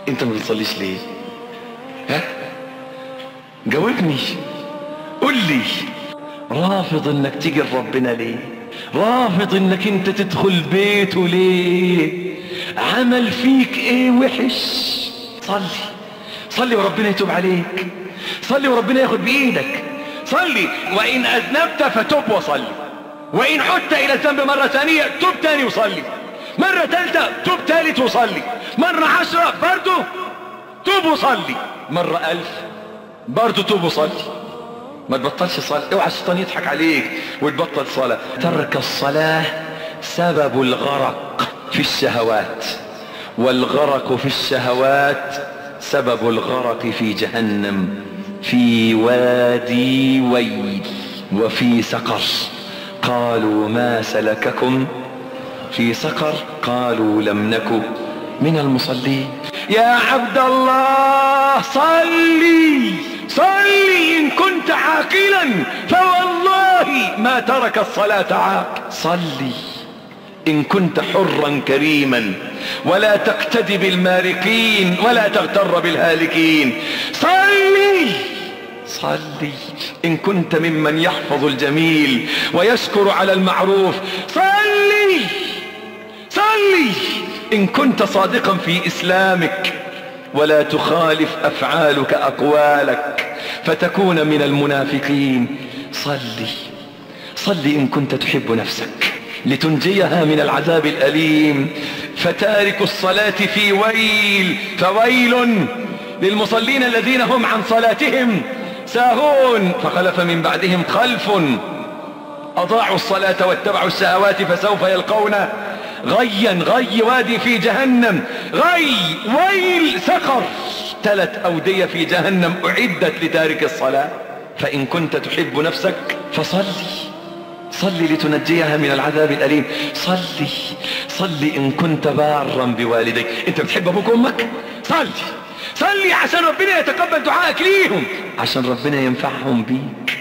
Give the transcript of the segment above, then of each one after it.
انت ما بتصليش ليه؟ ها؟ جاوبني، قل لي. رافض انك تيجي لربنا ليه؟ رافض انك انت تدخل بيته ليه؟ عمل فيك ايه وحش؟ صلي، صلي وربنا يتوب عليك، صلي وربنا ياخد بايدك. صلي، وان اذنبت فتب وصلي، وان عدت الى الذنب مرة ثانية تب تاني وصلي، مرة ثالثة تب ثالث وصلي، مرة 10 برضو تب وصلي، مرة 1000 برضو تب وصلي. ما تبطلش صلاة، اوعى الشيطان يضحك عليك وتبطل صلاة. ترك الصلاة سبب الغرق في الشهوات، والغرق في الشهوات سبب الغرق في جهنم، في وادي ويل وفي سقر. قالوا ما سلككم في سقر؟ قالوا لم نك من المصلين. يا عبد الله صلي، صلي إن كنت عاقلا، فوالله ما ترك الصلاة عاقل. صلي إن كنت حرا كريما، ولا تقتدي بالمارقين ولا تغتر بالهالكين. صلي، صلي إن كنت ممن يحفظ الجميل ويشكر على المعروف. صلي، صلي إن كنت صادقا في إسلامك، ولا تخالف أفعالك أقوالك فتكون من المنافقين. صلي، صلي إن كنت تحب نفسك لتنجيها من العذاب الأليم. فتارك الصلاة في ويل، فويل للمصلين الذين هم عن صلاتهم ساهون. فخلف من بعدهم خلف أضاعوا الصلاة واتبعوا الشهوات فسوف يلقون غيا. غي وادي في جهنم، غي ويل سقر، 3 أودية في جهنم أعدت لتارك الصلاة. فإن كنت تحب نفسك فصلي، صلي لتنجيها من العذاب الأليم. صلي، صلي إن كنت بارا بوالديك. انت بتحب ابوك وامك؟ صلي، صلي عشان ربنا يتقبل دعائك ليهم، عشان ربنا ينفعهم بيك،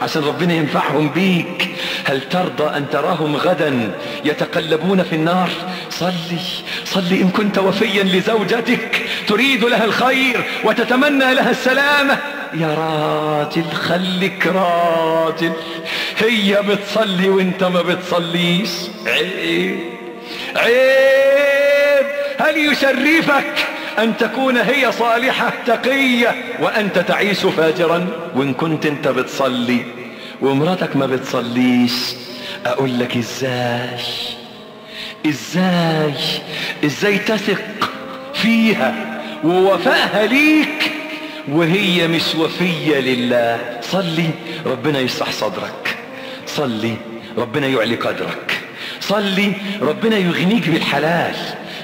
عشان ربنا ينفعهم بيك. هل ترضى أن تراهم غدا يتقلبون في النار؟ صلي، صلي إن كنت وفيا لزوجتك تريد لها الخير وتتمنى لها السلامة. يا راجل خليك راجل، هي بتصلي وانت ما بتصليش، عيب، عيب. هل يشرفك أن تكون هي صالحة تقية وأنت تعيش فاجرا؟ وإن كنت انت بتصلي ومراتك ما بتصليش، أقول لك ازاي، ازاي تثق فيها ووفائها ليك وهي مش وفية لله؟ صلي ربنا يشرح صدرك، صلي ربنا يعلي قدرك، صلي ربنا يغنيك بالحلال،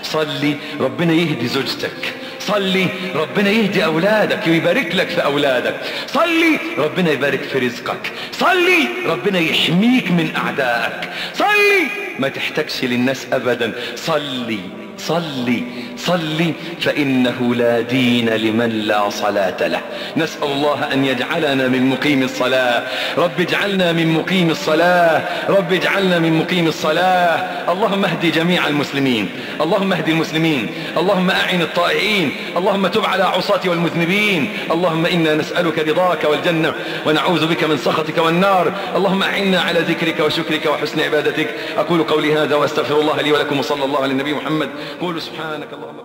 صلي ربنا يهدي زوجتك، صلي ربنا يهدي أولادك ويبارك لك في أولادك، صلي ربنا يبارك في رزقك، صلي ربنا يحميك من أعدائك، صلي ما تحتاجش للناس أبدا. صلي، صلي، صلي، فإنه لا دين لمن لا صلاة له. نسأل الله أن يجعلنا من مقيم الصلاة. رب اجعلنا من مقيم الصلاة، رب اجعلنا من مقيم الصلاة. اللهم اهدي جميع المسلمين، اللهم اهدي المسلمين، اللهم أعن الطائعين، اللهم تب على عصاة والمذنبين. اللهم إنا نسألك رضاك والجنة ونعوذ بك من سخطك والنار. اللهم أعنا على ذكرك وشكرك وحسن عبادتك. أقول قولي هذا وأستغفر الله لي ولكم، وصلى الله على النبي محمد. قولوا سبحانك اللهم